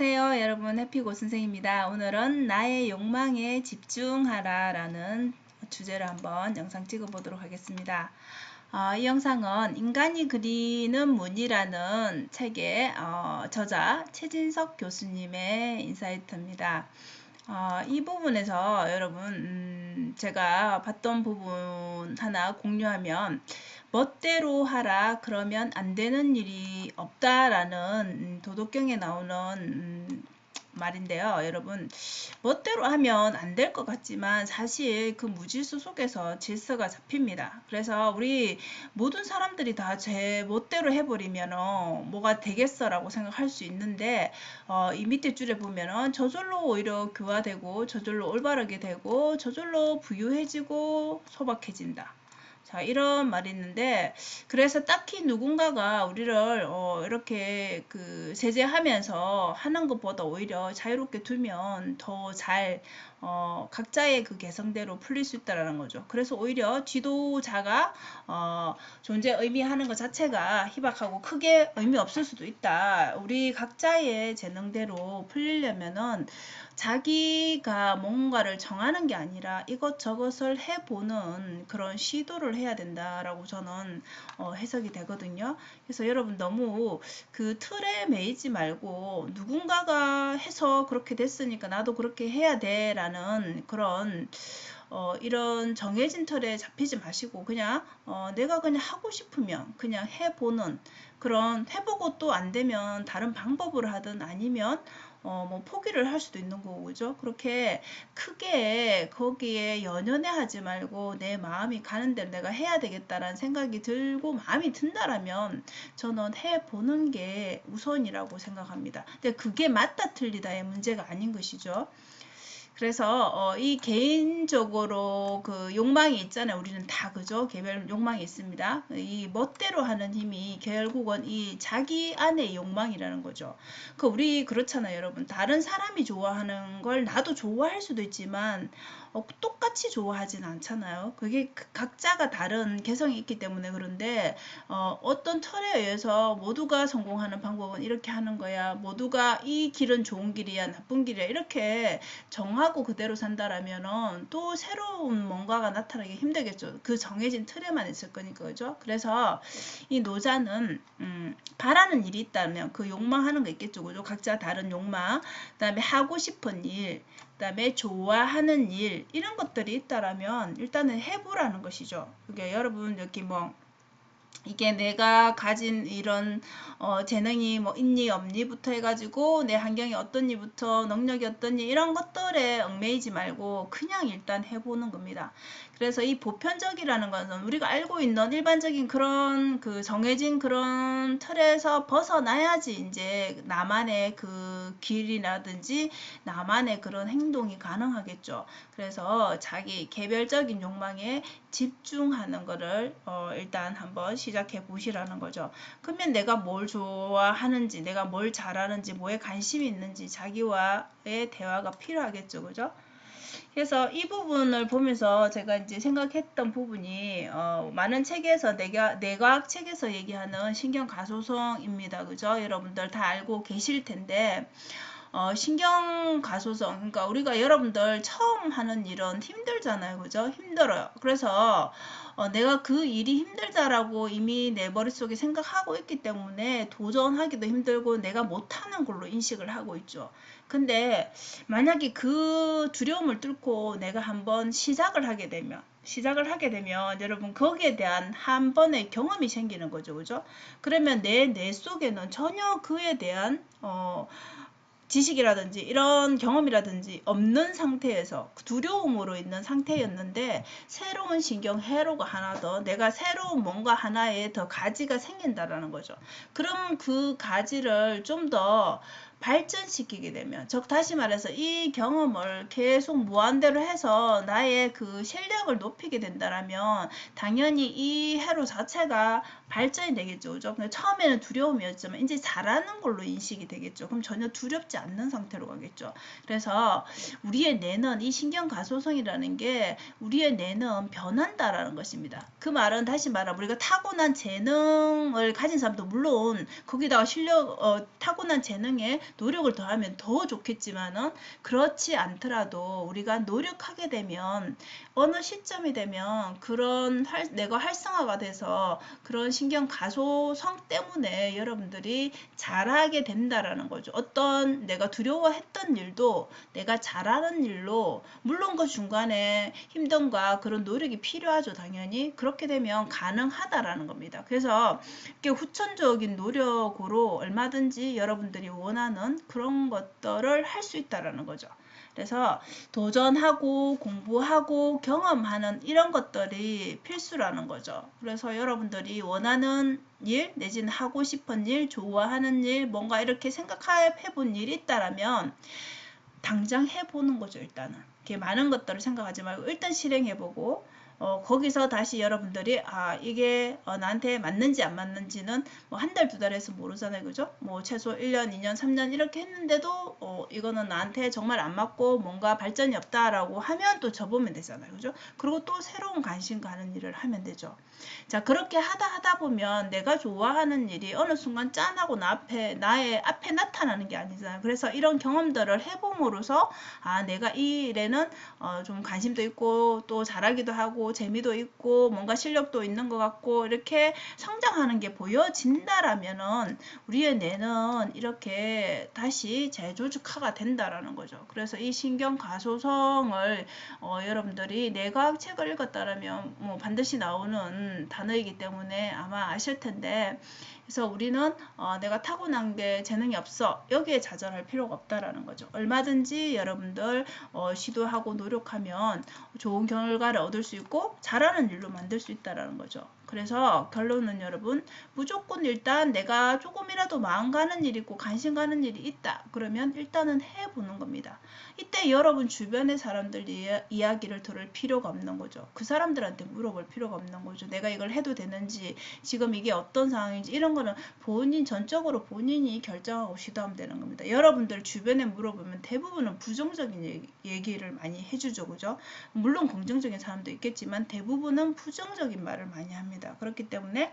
안녕하세요 여러분, 해피고 선생입니다. 오늘은 나의 욕망에 집중하라 라는 주제로 한번 영상 찍어 보도록 하겠습니다. 이 영상은 인간이 그리는 문이라는 책의 저자 최진석 교수님의 인사이트입니다. 이 부분에서 여러분 제가 봤던 부분 하나 공유하면, 멋대로 하라 그러면 안 되는 일이 없다라는 도덕경에 나오는 말인데요. 여러분, 멋대로 하면 안 될 것 같지만 사실 그 무질서 속에서 질서가 잡힙니다. 그래서 우리 모든 사람들이 다 제 멋대로 해버리면 뭐가 되겠어라고 생각할 수 있는데, 이 밑에 줄에 보면은 저절로 오히려 교화되고 저절로 올바르게 되고 저절로 부유해지고 소박해진다. 자, 이런 말이 있는데, 그래서 딱히 누군가가 우리를 이렇게 제재하면서 하는 것보다 오히려 자유롭게 두면 더 잘 각자의 그 개성대로 풀릴 수 있다라는 거죠. 그래서 오히려 지도자가 존재 의미하는 것 자체가 희박하고 크게 의미 없을 수도 있다. 우리 각자의 재능대로 풀리려면은 자기가 뭔가를 정하는 게 아니라 이것저것을 해보는 그런 시도를 해야 된다라고 저는 해석이 되거든요. 그래서 여러분, 너무 그 틀에 매이지 말고 누군가가 해서 그렇게 됐으니까 나도 그렇게 해야 돼 라는 그런 이런 정해진 틀에 잡히지 마시고, 그냥 내가 그냥 하고 싶으면 그냥 해보는, 그런, 해보고 또 안 되면 다른 방법으로 하든 아니면 뭐 포기를 할 수도 있는 거고, 그죠? 그렇게 크게 거기에 연연해 하지 말고 내 마음이 가는 대로 내가 해야 되겠다라는 생각이 들고 마음이 든다라면 저는 해보는 게 우선이라고 생각합니다. 근데 그게 맞다 틀리다의 문제가 아닌 것이죠. 그래서 이 개인적으로 그 욕망이 있잖아요. 우리는 다, 그죠? 개별 욕망이 있습니다. 이 멋대로 하는 힘이 결국은 이 자기 안의 욕망이라는 거죠. 우리 그렇잖아요, 여러분. 다른 사람이 좋아하는 걸 나도 좋아할 수도 있지만 똑같이 좋아하진 않잖아요. 그게 각자가 다른 개성이 있기 때문에. 그런데 어떤 틀에 의해서 모두가 성공하는 방법은 이렇게 하는 거야, 모두가 이 길은 좋은 길이야 나쁜 길이야 이렇게 정하고 그대로 산다라면은 또 새로운 뭔가가 나타나기 힘들겠죠. 그 정해진 틀에만 있을 거니까, 그죠? 그래서 이 노자는 바라는 일이 있다면 그 욕망하는 거 있겠죠, 그죠? 각자 다른 욕망, 그 다음에 하고 싶은 일, 그 다음에 좋아하는 일, 이런 것들이 있다라면 일단은 해보라는 것이죠. 그게 여러분, 여기 뭐 이게 내가 가진 이런 재능이 뭐 있니 없니부터 해가지고 내 환경이 어떻니부터 능력이 어떻니 이런 것들에 얽매이지 말고 그냥 일단 해보는 겁니다. 그래서 이 보편적이라는 것은 우리가 알고 있는 일반적인 그런 그 정해진 그런 틀에서 벗어나야지 이제 나만의 그 길이라든지 나만의 그런 행동이 가능하겠죠. 그래서 자기 개별적인 욕망에 집중하는 거를 일단 한번 시작해 보시라는 거죠. 그러면 내가 뭘 좋아하는지, 내가 뭘 잘하는지, 뭐에 관심이 있는지 자기와의 대화가 필요하겠죠, 그죠? 그래서 이 부분을 보면서 제가 이제 생각했던 부분이 많은 책에서 뇌과학 책에서 얘기하는 신경가소성입니다, 그죠? 여러분들 다 알고 계실 텐데, 신경가소성, 그러니까 우리가 여러분들 처음 하는 일은 힘들잖아요, 그죠? 힘들어요. 그래서 내가 그 일이 힘들다라고 이미 내 머릿속에 생각하고 있기 때문에 도전하기도 힘들고 내가 못하는 걸로 인식을 하고 있죠. 근데 만약에 그 두려움을 뚫고 내가 한번 시작을 하게 되면 여러분, 거기에 대한 한 번의 경험이 생기는 거죠, 그죠? 그러면 내 속에는 전혀 그에 대한 지식이라든지 이런 경험이라든지 없는 상태에서 두려움으로 있는 상태였는데, 새로운 신경 회로가 하나 더, 내가 새로운 뭔가 하나에 더 가지가 생긴다라는 거죠. 그럼 그 가지를 좀 더 발전시키게 되면, 즉 다시 말해서 이 경험을 계속 무한대로 해서 나의 그 실력을 높이게 된다라면 당연히 이 회로 자체가 발전이 되겠죠, 그죠? 처음에는 두려움이었지만 이제 잘하는 걸로 인식이 되겠죠. 그럼 전혀 두렵지 않는 상태로 가겠죠. 그래서 우리의 뇌는, 이 신경가소성이라는 게 우리의 뇌는 변한다라는 것입니다. 그 말은 다시 말하면 우리가 타고난 재능을 가진 사람도 물론 거기다가 타고난 재능에 노력을 더하면 더 좋겠지만은 그렇지 않더라도 우리가 노력하게 되면 어느 시점이 되면 그런 내가 활성화가 돼서 그런 신경 가소성 때문에 여러분들이 잘하게 된다라는 거죠. 어떤 내가 두려워했던 일도 내가 잘하는 일로, 물론 그 중간에 힘듦과 그런 노력이 필요하죠. 당연히 그렇게 되면 가능하다라는 겁니다. 그래서 이렇게 후천적인 노력으로 얼마든지 여러분들이 원하는 그런 것들을 할 수 있다라는 거죠. 그래서 도전하고 공부하고 경험하는 이런 것들이 필수라는 거죠. 그래서 여러분들이 원하는 일 내지는 하고 싶은 일, 좋아하는 일, 뭔가 이렇게 생각해 본 일이 있다라면 당장 해보는 거죠. 일단은 이렇게 많은 것들을 생각하지 말고 일단 실행해보고 거기서 다시 여러분들이 이게 나한테 맞는지 안 맞는지는 뭐 한 달, 두 달에서 모르잖아요. 그죠? 뭐 최소 1년, 2년, 3년 이렇게 했는데도 이거는 나한테 정말 안 맞고 뭔가 발전이 없다라고 하면 또 접으면 되잖아요. 그죠? 그리고 또 새로운 관심 가는 일을 하면 되죠. 자, 그렇게 하다 보면 내가 좋아하는 일이 어느 순간 짠하고 나의 앞에 나타나는 게 아니잖아요. 그래서 이런 경험들을 해봄으로써 내가 이 일에는 좀 관심도 있고 또 잘하기도 하고 재미도 있고 뭔가 실력도 있는 것 같고 이렇게 성장하는 게 보여진다라면은 우리의 뇌는 이렇게 다시 재조직화가 된다라는 거죠. 그래서 이 신경 가소성을 여러분들이 뇌과학 책을 읽었다라면 뭐 반드시 나오는 단어이기 때문에 아마 아실 텐데, 그래서 우리는 내가 타고난 게 재능이 없어 여기에 좌절할 필요가 없다라는 거죠. 얼마든지 여러분들 시도하고 노력하면 좋은 결과를 얻을 수 있고 잘하는 일로 만들 수 있다라는 거죠. 그래서 결론은 여러분, 무조건 일단 내가 조금이라도 마음 가는 일이 있고 관심 가는 일이 있다 그러면 일단은 해보는 겁니다. 이때 여러분 주변의 사람들 이야기를 들을 필요가 없는 거죠. 그 사람들한테 물어볼 필요가 없는 거죠. 내가 이걸 해도 되는지, 지금 이게 어떤 상황인지, 이런 거는 전적으로 본인이 결정하고 시도하면 되는 겁니다. 여러분들 주변에 물어보면 대부분은 부정적인 얘기를 많이 해주죠. 그죠? 물론 긍정적인 사람도 있겠지만 대부분은 부정적인 말을 많이 합니다. 그렇기 때문에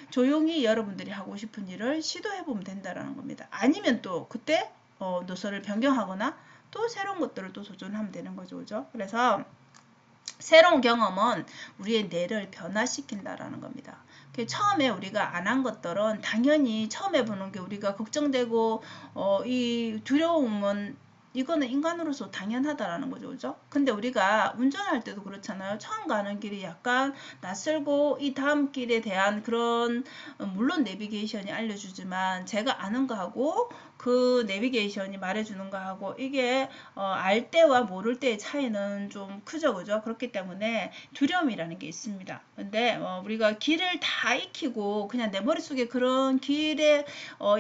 조용히 여러분들이 하고 싶은 일을 시도해보면 된다는 겁니다. 아니면 또 그때 노선을 변경하거나 또 새로운 것들을 또 도전하면 되는 거죠. 그죠? 그래서 새로운 경험은 우리의 뇌를 변화시킨다라는 겁니다. 처음에 우리가 안 한 것들은 당연히 처음 해보는 게 우리가 걱정되고 이 두려움은 이거는 인간으로서 당연하다라는 거죠. 그죠? 근데 우리가 운전할 때도 그렇잖아요. 처음 가는 길이 약간 낯설고 이 다음 길에 대한 그런 물론 내비게이션이 알려주지만 제가 아는 거하고 그 내비게이션이 말해주는 거하고 이게 알 때와 모를 때의 차이는 좀 크죠. 그죠? 그렇기 때문에 두려움이라는 게 있습니다. 근데 우리가 길을 다 익히고 그냥 내 머릿속에 그런 길에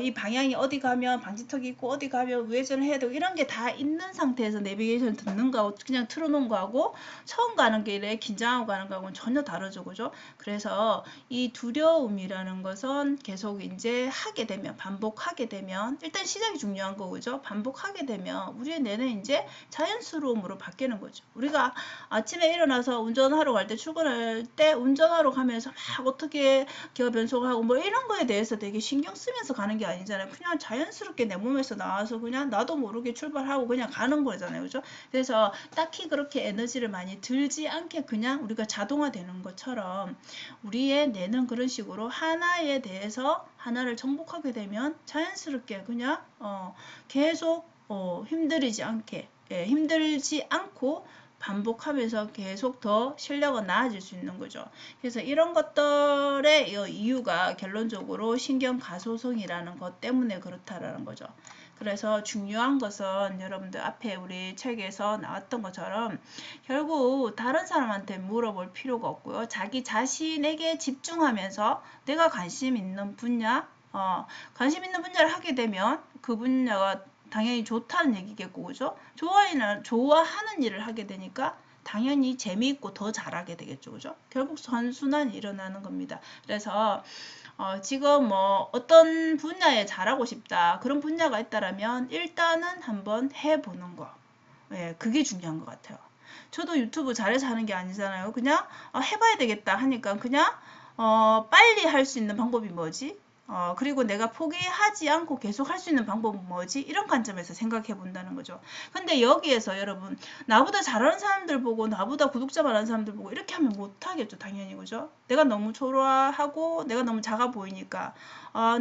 이 방향이 어디 가면 방지턱이 있고 어디 가면 우회전을 해야 되고 이런 게 다 있는 상태에서 내비게이션 듣는 거하고 그냥 틀어놓은 거하고 처음 가는 길에 긴장하고 가는 거하고는 전혀 다르죠. 그죠? 그래서 이 두려움이라는 것은 계속 이제 하게 되면 반복하게 되면 일단 시작이 중요한 거죠. 반복하게 되면 우리의 뇌는 이제 자연스러움으로 바뀌는 거죠. 우리가 아침에 일어나서 운전하러 갈 때 출근할 때 운전하러 가면서 막 어떻게 기어 변속하고 뭐 이런 거에 대해서 되게 신경 쓰면서 가는 게 아니잖아요. 그냥 자연스럽게 내 몸에서 나와서 그냥 나도 모르게 출발하고 그냥 가는 거잖아요. 그죠? 그래서 딱히 그렇게 에너지를 많이 들지 않게 그냥 우리가 자동화되는 것처럼 우리의 뇌는 그런 식으로 하나에 대해서 하나를 정복하게 되면 자연스럽게 그냥 계속 힘들지 않고 반복하면서 계속 더 실력은 나아질 수 있는 거죠. 그래서 이런 것들의 이유가 결론적으로 신경 가소성이라는 것 때문에 그렇다라는 거죠. 그래서 중요한 것은 여러분들 앞에 우리 책에서 나왔던 것처럼 결국 다른 사람한테 물어볼 필요가 없고요. 자기 자신에게 집중하면서 내가 관심 있는 분야를 하게 되면 그 분야가 당연히 좋다는 얘기겠고, 그죠? 좋아하는 일을 하게 되니까 당연히 재미있고 더 잘하게 되겠죠, 그죠? 결국 선순환이 일어나는 겁니다. 그래서 지금 뭐 어떤 분야에 잘하고 싶다 그런 분야가 있다라면 일단은 한번 해보는 거, 그게 중요한 것 같아요. 저도 유튜브 잘해서 하는 게 아니잖아요. 그냥 해봐야 되겠다 하니까 그냥 빨리 할 수 있는 방법이 뭐지? 그리고 내가 포기하지 않고 계속 할 수 있는 방법은 뭐지? 이런 관점에서 생각해 본다는 거죠. 근데 여기에서 여러분, 나보다 잘하는 사람들 보고, 나보다 구독자 많은 사람들 보고, 이렇게 하면 못하겠죠, 당연히. 그죠? 내가 너무 초라하고, 내가 너무 작아 보이니까,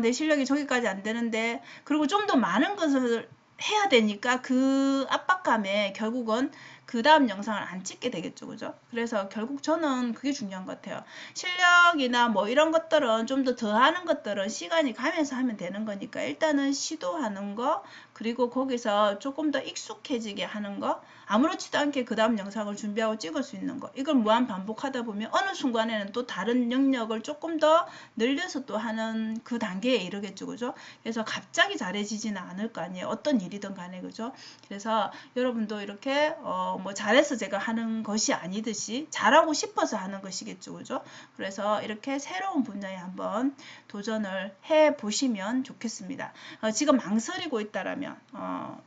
내 실력이 저기까지 안 되는데, 그리고 좀 더 많은 것을 해야 되니까 그 압박감에 결국은 그 다음 영상을 안 찍게 되겠죠. 그죠? 그래서 결국 저는 그게 중요한 것 같아요. 실력이나 뭐 이런 것들은 좀 더 하는 것들은 시간이 가면서 하면 되는 거니까 일단은 시도하는 거, 그리고 거기서 조금 더 익숙해지게 하는 거, 아무렇지도 않게 그 다음 영상을 준비하고 찍을 수 있는 거, 이걸 무한 반복하다 보면 어느 순간에는 또 다른 영역을 조금 더 늘려서 또 하는 그 단계에 이르겠죠. 그죠? 그래서 갑자기 잘해지지는 않을 거 아니에요. 어떤 일이든 간에. 그죠? 그래서 여러분도 이렇게 뭐 잘해서 제가 하는 것이 아니듯이 잘하고 싶어서 하는 것이겠죠. 그죠? 그래서 이렇게 새로운 분야에 한번 도전을 해 보시면 좋겠습니다. 지금 망설이고 있다라면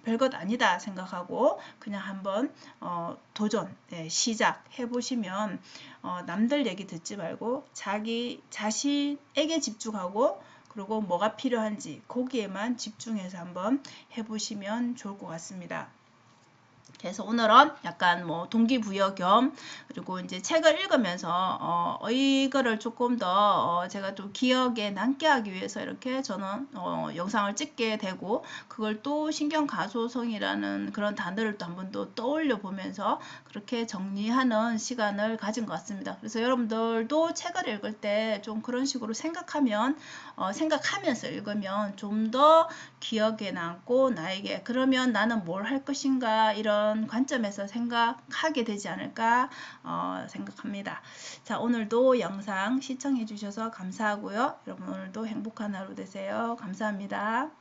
별것 아니다 생각하고 그냥 한번 도전, 시작해 보시면 남들 얘기 듣지 말고 자기 자신에게 집중하고, 그리고 뭐가 필요한지 거기에만 집중해서 한번 해보시면 좋을 것 같습니다. 그래서 오늘은 약간 뭐 동기부여 겸, 그리고 이제 책을 읽으면서 이거를 조금 더 제가 좀 기억에 남게 하기 위해서 이렇게 저는 영상을 찍게 되고, 그걸 또 신경가소성이라는 그런 단어를 또 한 번 더 떠올려 보면서 그렇게 정리하는 시간을 가진 것 같습니다. 그래서 여러분들도 책을 읽을 때 좀 그런 식으로 생각하면서 읽으면 좀 더 기억에 남고, 나에게 그러면 나는 뭘 할 것인가, 이런 관점에서 생각하게 되지 않을까 생각합니다. 자, 오늘도 영상 시청해 주셔서 감사하고요. 여러분 오늘도 행복한 하루 되세요. 감사합니다.